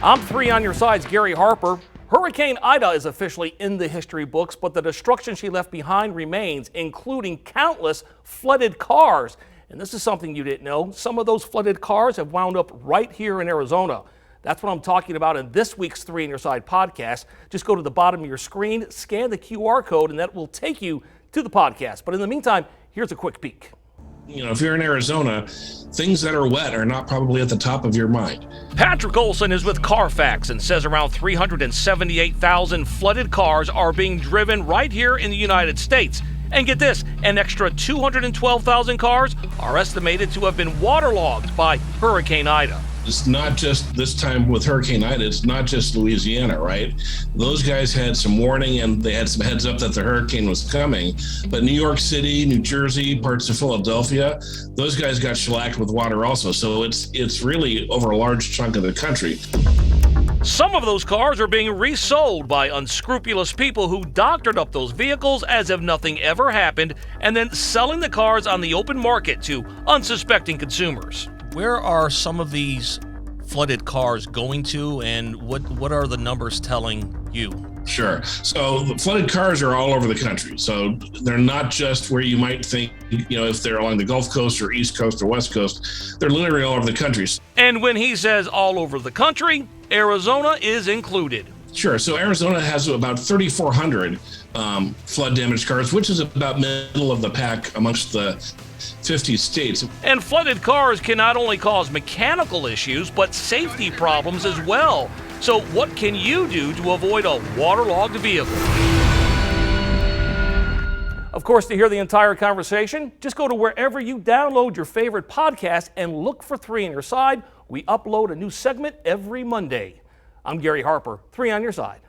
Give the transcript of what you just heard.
I'm 3 on your side's Gary Harper. Hurricane Ida is officially in the history books, but the destruction she left behind remains, including countless flooded cars. And this is something you didn't know. Some of those flooded cars have wound up right here in Arizona. That's what I'm talking about in this week's 3 on Your Side podcast. Just go to the bottom of your screen, scan the QR code, and that will take you to the podcast. But in the meantime, here's a quick peek. If you're in Arizona, things that are wet are not probably at the top of your mind. Patrick Olson is with Carfax and says around 378,000 flooded cars are being driven right here in the United States. And get this, an extra 212,000 cars are estimated to have been waterlogged by Hurricane Ida. It's not just this time with Hurricane Ida, it's not just Louisiana, right? Those guys had some warning and they had some heads up that the hurricane was coming. But New York City, New Jersey, parts of Philadelphia, those guys got shellacked with water also. So it's really over a large chunk of the country. Some of those cars are being resold by unscrupulous people who doctored up those vehicles as if nothing ever happened and then selling the cars on the open market to unsuspecting consumers. Where are some of these flooded cars going to, and what are the numbers telling you? Sure. So the flooded cars are all over the country. So they're not just where you might think, if they're along the Gulf Coast or East Coast or West Coast. They're literally all over the country. And when he says all over the country, Arizona is included. Sure. So Arizona has about 3,400 flood damaged cars, which is about middle of the pack amongst the 50 states. And flooded cars can not only cause mechanical issues, but safety problems as well. So what can you do to avoid a waterlogged vehicle? Of course, to hear the entire conversation, just go to wherever you download your favorite podcast and look for 3 on Your Side. We upload a new segment every Monday. I'm Gary Harper, 3 on Your Side.